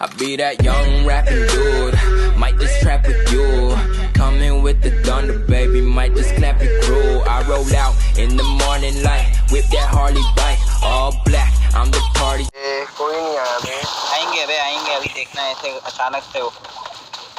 I be that young rapping dude, might just trap with you. Coming with the thunder, baby, might just clap your crew. I roll out in the morning light, whip that Harley bike, all black, I'm the party. कोई नहीं आया बे। आएंगे बे, आएंगे, अभी देखना है ऐसे अचानक से वो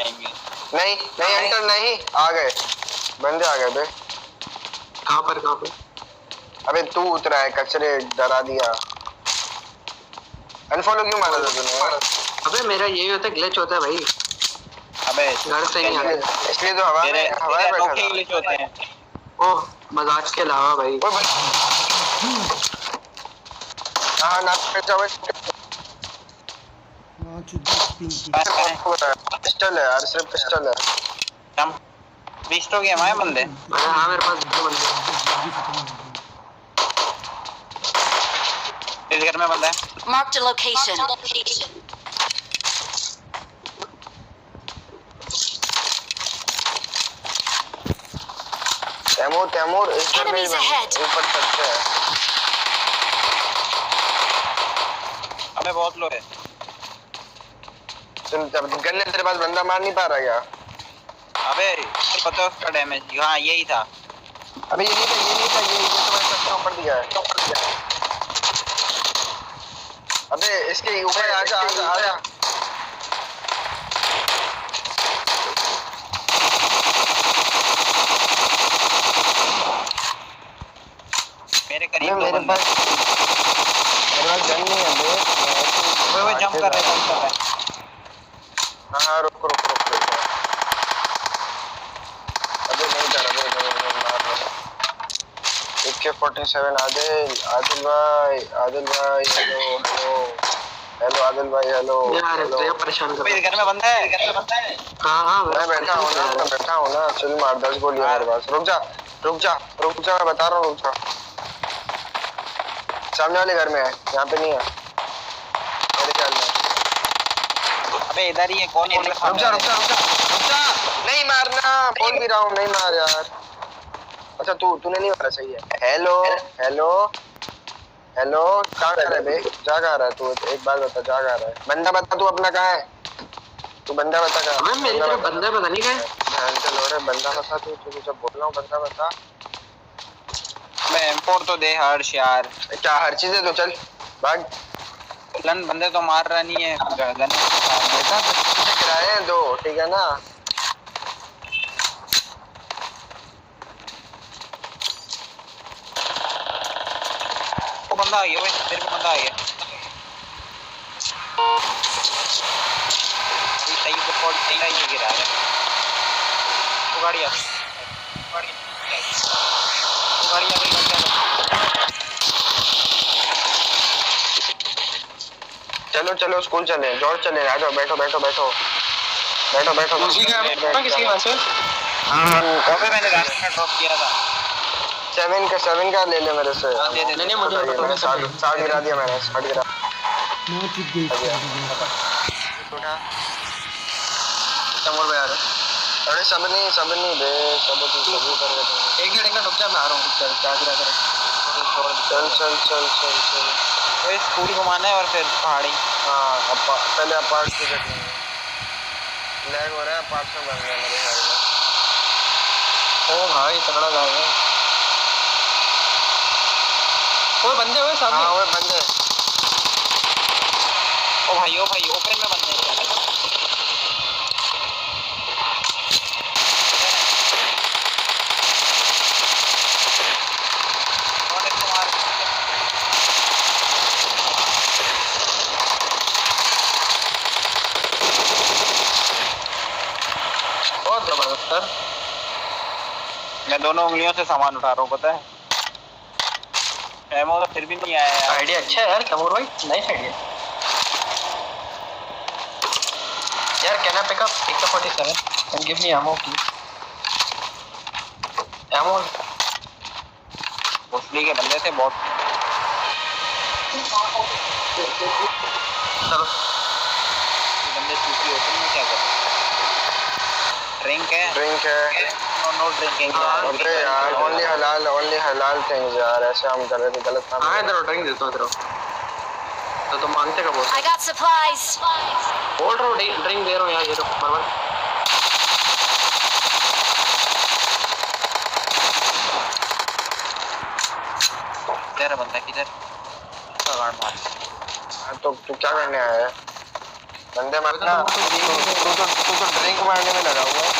आएंगे। नहीं नहीं एंटर नहीं, आ गए बंदे, आ गए बे। कहाँ पर अबे तू उतरा है, कचरे डरा दिया। अनफॉलो क्यों मारा था तूने? अबे मेरा यही होता है, ग्लिच होता है भाई। अबे घर से नहीं आया, इसलिए तो हवा में बैठा था। ग्लिच होते हैं। ओह मजाक के अलावा भाई। हाँ ना पिस्टल है यार, सिर्फ पिस्टल है। हम 20 हो गए हमारे बंदे। हाँ मेरे पास 2 बंदे। इस घर में बंदा है। Mark the location. तैमूर इस घर में ऊपर छत पे है। हमें बहुत लो है। तुम जब गन्ने तेरे पास बंदा मार नहीं पा रहा क्या? अबे पता है उसका डैमेज? हाँ यही था। अबे ये तुम्हारे छत के ऊपर दिया है। अबे इसके ऊपर आजा। मेरे करीब मेरे पास गन नहीं है बे। वो जंप कर रहा है। हाँ रुक। अबे नहीं कर, अबे नहीं मार लो। AK-47 आदिल भाई हेलो आदिल भाई हेलो। यार परेशान कर। घर में बंदा है। हाँ मैं बैठा हूँ ना, चल मार 10 गोलियां मेरे पास। रुक जा मैं बता रहा हूँ, रुक जा। सामने वाले घर में है, यहाँ पे नहीं है मेरे ख्याल में। अबे इधर ही है। कौन है? रुक जा नहीं मारना, बोल भी रहा हूँ नहीं मार यार। अच्छा तूने नहीं मारा, सही है। हेलो कहाँ कर रहा है बे? जा कहाँ रहा है तू? एक बात बता, जा कहाँ रहा है? बंदा बता तू अपना, कहाँ है तू? बंदा बता कहाँ? मेरी तरफ बंदा पता नहीं कहाँ है। चलो रे बंदा बता तू जब बोल रहा हूँ बंदा बता। मैं M4 तो दे हर्ष यार। क्या हर चीज है तो चल भाग। लन बंदे तो मार रहा नहीं है। गन बेटा किराए हैं 2, ठीक है ना? वो बंदा आ गया, मेरे को बंदा आ गया। सही सपोर्ट सही है, ये गिरा है। वो गाड़ी आ गई। चलो स्कूल चले, जॉर्ज चले। आ जाओ, बैठो। किसी का मैसेज? अबे मैंने रास्ते में ड्रॉप किया था। 7 का ले ले मेरे से। नहीं मुझे पता नहीं। 60 गिरा दिया मैंने, 60 गिरा। समोर पे आ रहा। अरे सब नहीं बे, सब कर रहे थे। एक मिनट रुक जा, मैं आ रहा हूँ। चल क्या गिरा कर। चल वही स्कूल घुमाना है और फिर पहाड़ी। हाँ पहले अपार्ट की देखनी है। लैग हो रहा है, अपार्ट में बन गया मेरे ख्याल में। ओ भाई तगड़ा लग रहा है। ओए बंदे हुए सामने। हाँ ओए बंदे। ओ भाई ओपन में बंदे हैं। बहुत जबरदस्त सर। मैं दोनों उंगलियों से सामान उठा रहा हूँ, पता है। एमो तो फिर भी नहीं आया यार। आइडिया अच्छा है यार तमोर भाई, नाइस आइडिया यार। Can I pick up AK-47 and give me ammo please? ammo भोसड़ी के बंदे थे बहुत। चलो बंदे चूसी होते हैं, क्या करें? ड्रिंक है। नो ड्रिंकिंग यार। अरे यार ओनली हलाल थिंग्स यार, ऐसे हम कर रहे थे, गलत काम। हाँ इधर ड्रिंक देता हूँ इधर। तो मांगते कब हो? I got supplies. बोल रहा हूँ ड्रिंक दे रहा हूँ यार, ये तो बराबर। तेरा बंदा किधर? गांड मार। तो तू क्या करने आया है? बंदे मारना। तू तो ड्रिंक मारने में लगा हुआ है।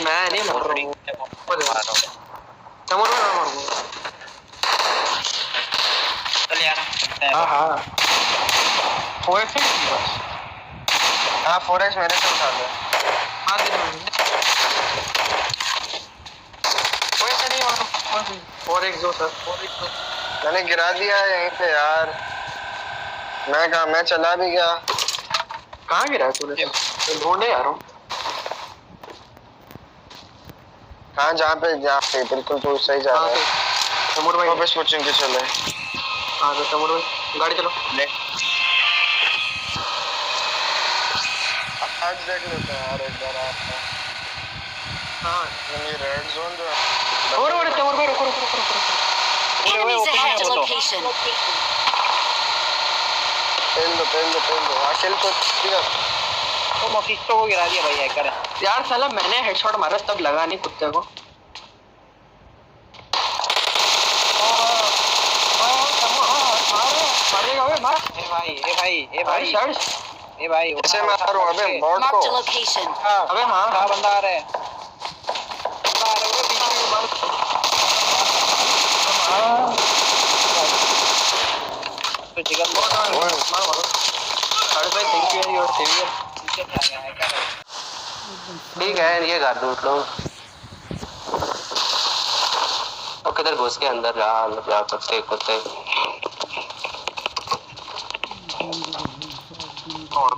मैं नहीं मार रहा हूँ। चल यार। हाँ हाँ। 4x की बस। हाँ 4x मेरे से उठा ले। हाँ दे दो। 4x नहीं मारो। 4x दो सर। 4x दो। मैंने गिरा दिया है यहीं पे यार। मैं चला भी गया। कहाँ गिरा है तूने? मैं ढूंढने आ रहा हूँ। हाँ जहाँ पे बिल्कुल तू सही जा रहा है। तैमूर भाई वापस कोचिंग के चले। हाँ तो तैमूर भाई गाड़ी चलो ले। आज देख लेते हैं यार एक बार आप। हाँ ये रेड जोन जो है। और तैमूर भाई रुको रुको रुको रुको। Enemies ahead to location. पेल दो आशिल तो ठीक है। तो मोकिस्टो को गिरा दिया भाई हैकर है। यार साला मैंने हेडशॉट मारा तब लगा नहीं कुत्ते को। मार ए भाई ऐसे मारो अबे बॉट को। Marked a location. अबे हाँ कहाँ बंदा आ रहा है? बंदा आ रहा है वो पीछे में मार। तो जिगर मारो। अरे भाई थैंक यू योर सेवियर। पीछे से आ गया हैकर है। ठीक है ये कर दो लोग। और किधर घुस के अंदर जा सकते कुत्ते। और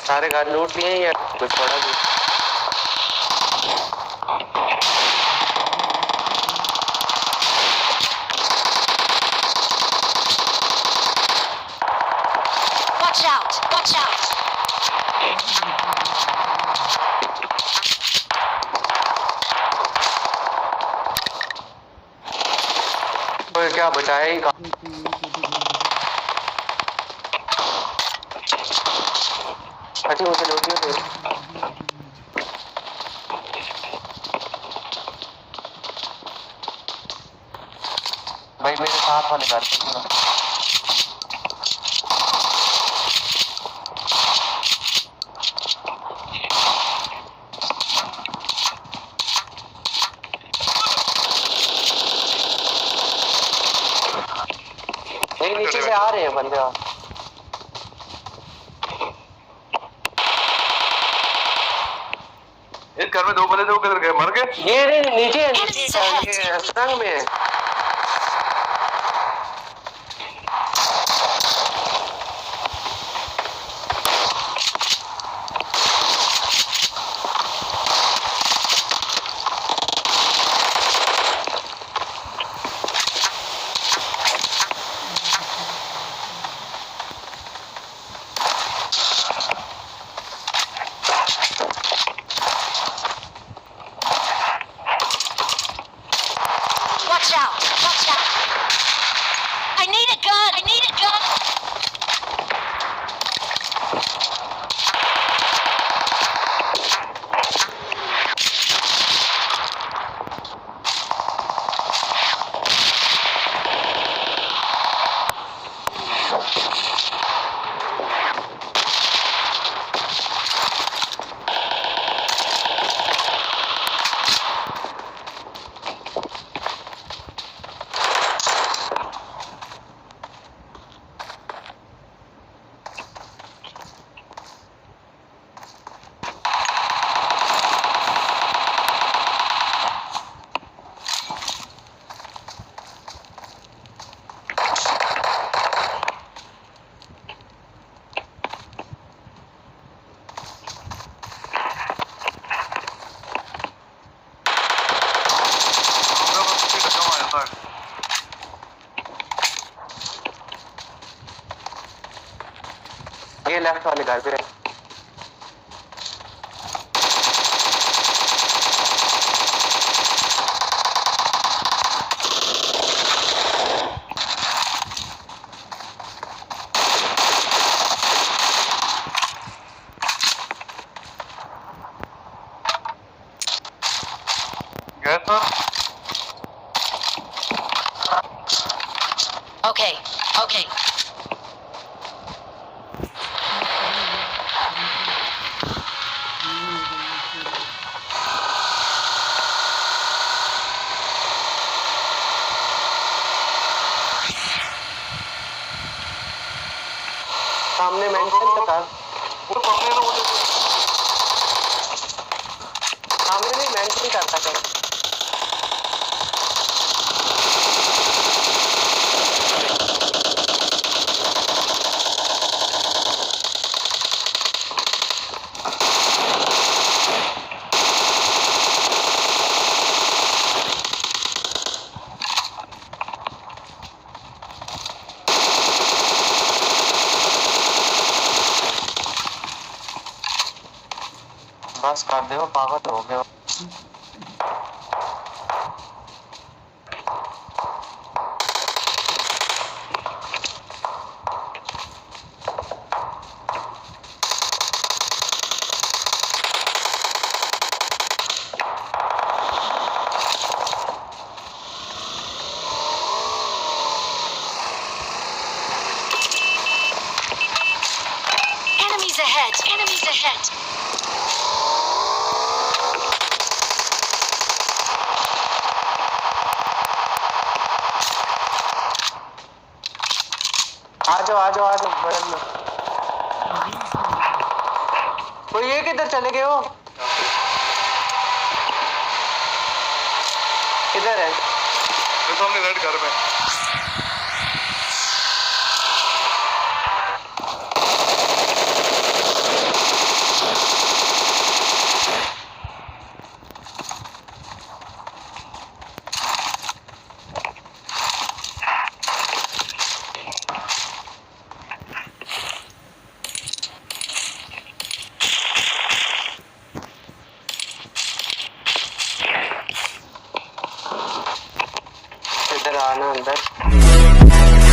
सारे घर लूट लिए या कुछ थोड़ा भी? Watch out! Watch out! तो क्या बचाएगा? अच्छी मुझे लूटियो दे। भाई मेरे साथ वाले घर पे नीचे से आ रहे हैं बंदे। इस घर में दो बंदे थे वो किधर गए? मर गए? ये नीचे संग में। Watch out! ये लेफ्ट वाले घर पे है। गैस पर Okay, okay. सामने मेंशन तो था, वो सामने ना वो सामने नहीं मेंशन करता कहीं। बस कर दो, पागल हो गए। Enemies ahead! Enemies ahead! आ जाओ बगल में। तो ये किधर चले गए हो? किधर है? मेरे सामने रेड घर में। इधर आना अंदर।